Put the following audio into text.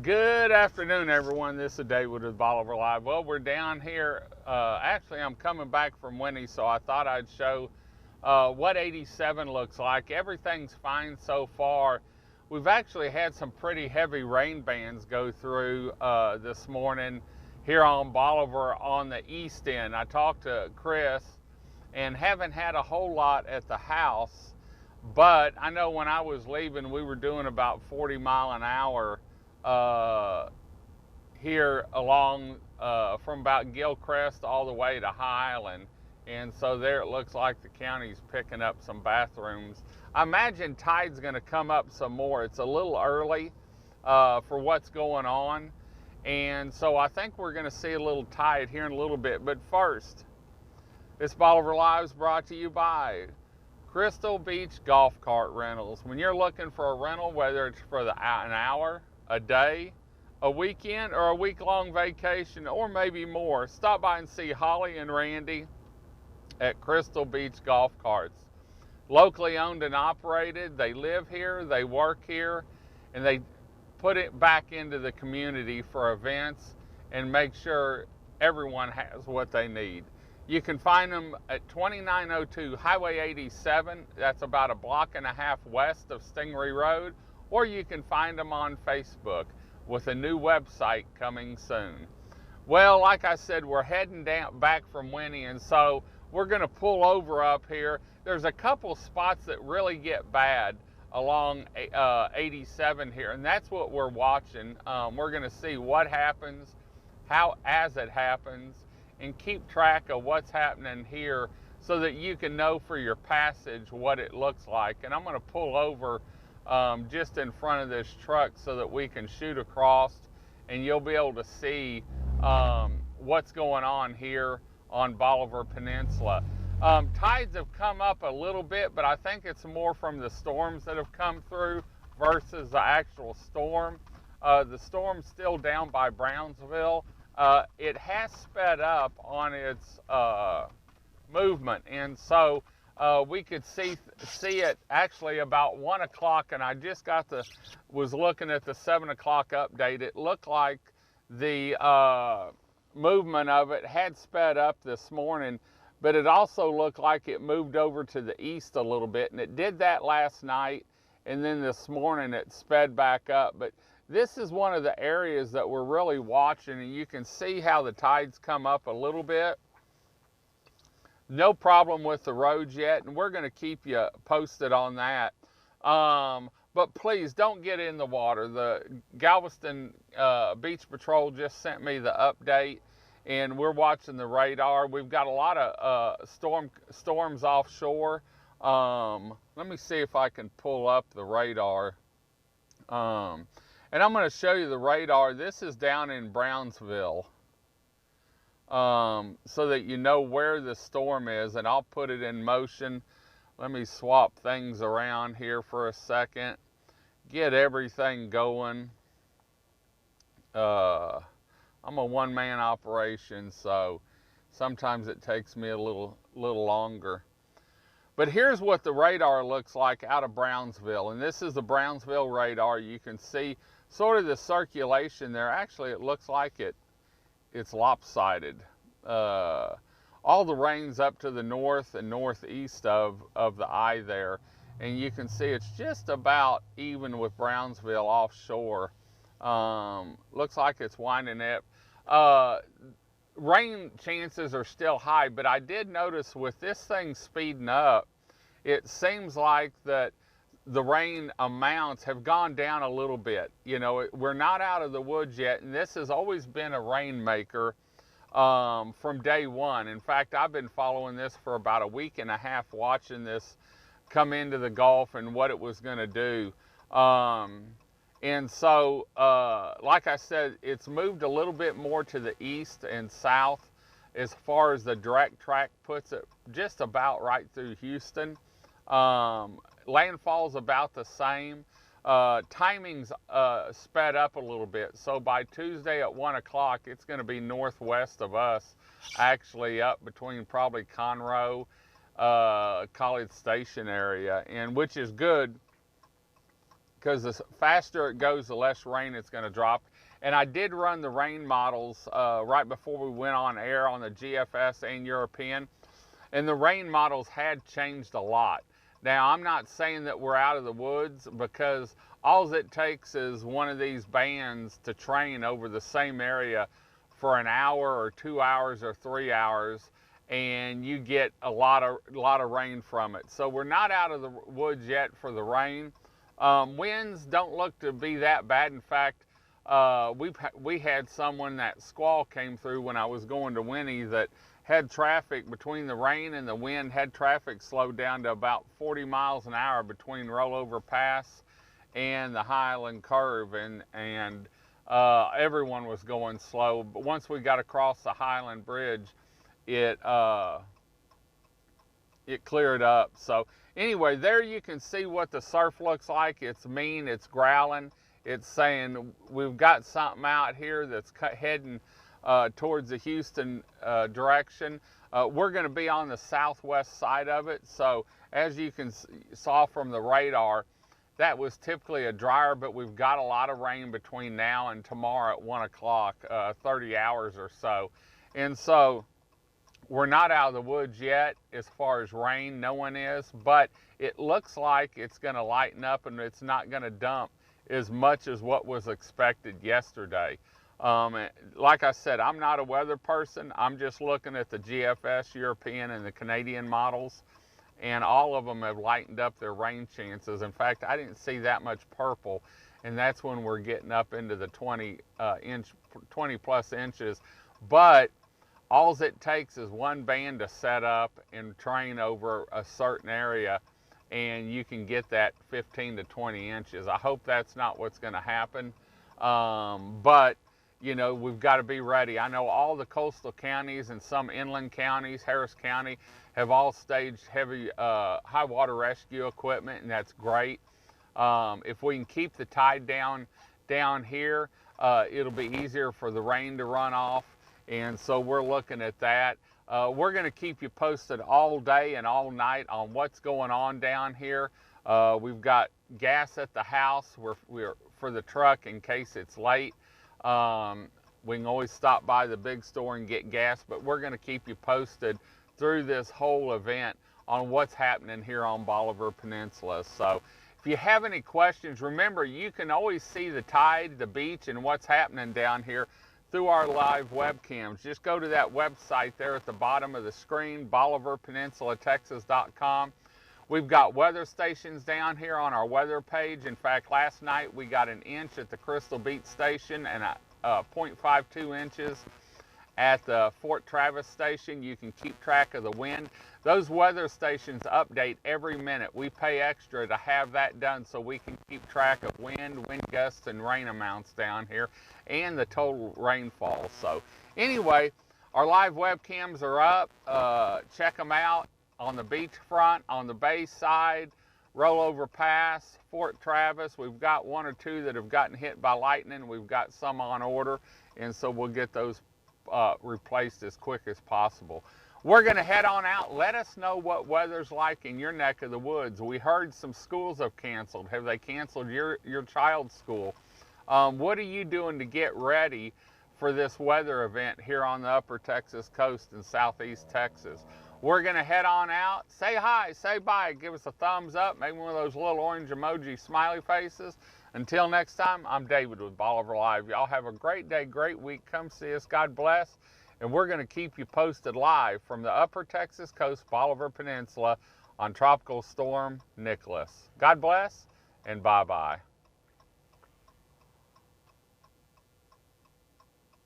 Good afternoon, everyone. This is David with Bolivar Live. Well, we're down here. Actually, I'm coming back from Winnie, so I thought I'd show what 87 looks like. Everything's fine so far. We've actually had some pretty heavy rain bands go through this morning here on Bolivar on the east end. I talked to Chris and haven't had a whole lot at the house, but I know when I was leaving, we were doing about 40 mile an hour here along from about Gilcrest all the way to Highland. And so there it looks like the county's picking up some bathrooms. I imagine tide's going to come up some more. It's a little early for what's going on. And so I think we're going to see a little tide here in a little bit. But first, this Bolivar Live is brought to you by Crystal Beach Golf Cart Rentals. When you're looking for a rental, whether it's for an hour, a day, a weekend, or a week-long vacation, or maybe more, stop by and see Holly and Randy at Crystal Beach Golf Carts. Locally owned and operated, they live here, they work here, and they put it back into the community for events and make sure everyone has what they need. You can find them at 2902 Highway 87. That's about a block and a half west of Stingery Road. Or you can find them on Facebook with a new website coming soon. Well, like I said, we're heading down back from Winnie, and so we're going to pull over up here. There's a couple spots that really get bad along 87 here, and that's what we're watching. We're going to see what happens, how as it happens, and keep track of what's happening here so that you can know for your passage what it looks like. And I'm going to pull over just in front of this truck so that we can shoot across and you'll be able to see what's going on here on Bolivar Peninsula. Tides have come up a little bit, but I think it's more from the storms that have come through versus the actual storm. The storm's still down by Brownsville. It has sped up on its movement, and so we could see it actually about 1 o'clock, and I just was looking at the 7 o'clock update. It looked like the movement of it had sped up this morning, but it also looked like it moved over to the east a little bit, and it did that last night, and then this morning it sped back up. But this is one of the areas that we're really watching, and you can see how the tides come up a little bit. No problem with the roads yet, and we're going to keep you posted on that. But please don't get in the water. The Galveston Beach Patrol just sent me the update, and we're watching the radar. We've got a lot of storms offshore. Let me see if I can pull up the radar. And I'm going to show you the radar. This is down in Brownsville. So that you know where the storm is, and I'll put it in motion. Let me swap things around here for a second, get everything going. I'm a one-man operation, so sometimes it takes me a little longer. But here's what the radar looks like out of Brownsville, and this is the Brownsville radar. You can see sort of the circulation there. Actually, it looks like it's lopsided. All the rain's up to the north and northeast of the eye there, and you can see it's just about even with Brownsville offshore. Looks like it's winding up. Rain chances are still high, but I did notice with this thing speeding up, it seems like that the rain amounts have gone down a little bit. You know, we're not out of the woods yet, and this has always been a rainmaker from day one. In fact, I've been following this for about a week and a half, watching this come into the Gulf and what it was going to do. And so, like I said, it's moved a little bit more to the east and south as far as the direct track puts it, just about right through Houston. Landfall's about the same. Timing's sped up a little bit, so by Tuesday at 1 o'clock, it's going to be northwest of us, actually up between probably Conroe, College Station area, and which is good because the faster it goes, the less rain it's going to drop. And I did run the rain models right before we went on air on the GFS and European, and the rain models had changed a lot. Now, I'm not saying that we're out of the woods, because all it takes is one of these bands to train over the same area for an hour or 2 hours or 3 hours, and you get a lot of rain from it. So we're not out of the woods yet for the rain. Winds don't look to be that bad. In fact, we had someone, that squall came through when I was going to Winnie, that had traffic between the rain and the wind, had traffic slowed down to about 40 miles an hour between Rollover Pass and the Highland Curve, and everyone was going slow. But once we got across the Highland Bridge, it cleared up. So anyway, there you can see what the surf looks like. It's mean, it's growling. It's saying we've got something out here that's heading towards the Houston direction. We're going to be on the southwest side of it. So as you saw from the radar, that was typically a drier, but we've got a lot of rain between now and tomorrow at 1 o'clock, 30 hours or so. And so we're not out of the woods yet as far as rain, no one is, but it looks like it's going to lighten up and it's not going to dump as much as what was expected yesterday. Like I said, I'm not a weather person. I'm just looking at the GFS, European, and the Canadian models, and all of them have lightened up their rain chances. In fact, I didn't see that much purple, and that's when we're getting up into the 20 plus inches. But all it takes is one band to set up and train over a certain area, and you can get that 15 to 20 inches. I hope that's not what's going to happen, but you know, we've got to be ready. I know all the coastal counties and some inland counties, Harris County, have all staged heavy high water rescue equipment, and that's great. If we can keep the tide down here, it'll be easier for the rain to run off, and so we're looking at that. We're going to keep you posted all day and all night on what's going on down here. We've got gas at the house for the truck in case it's late. We can always stop by the big store and get gas, but we're going to keep you posted through this whole event on what's happening here on Bolivar Peninsula. So if you have any questions, remember, you can always see the tide, the beach, and what's happening down here through our live webcams. Just go to that website there at the bottom of the screen, BolivarPeninsulaTexas.com. We've got weather stations down here on our weather page. In fact, last night we got an inch at the Crystal Beach station and 0.52 inches at the Fort Travis station. You can keep track of the wind. Those weather stations update every minute. We pay extra to have that done so we can keep track of wind gusts, and rain amounts down here, and the total rainfall. So anyway, our live webcams are up. Check them out on the beachfront, on the bay side, Rollover Pass, Fort Travis. We've got one or two that have gotten hit by lightning. We've got some on order, and so we'll get those replaced as quick as possible. We're going to head on out. Let us know what weather's like in your neck of the woods. We heard some schools have canceled. Have they canceled your child's school? What are you doing to get ready for this weather event here on the upper Texas coast in southeast Texas? We're going to head on out. Say hi, say bye, give us a thumbs up, maybe one of those little orange emoji smiley faces. Until next time, I'm David with Bolivar Live. Y'all have a great day, great week. Come see us. God bless. And we're going to keep you posted live from the upper Texas coast, Bolivar Peninsula, on Tropical Storm Nicholas. God bless, and bye-bye.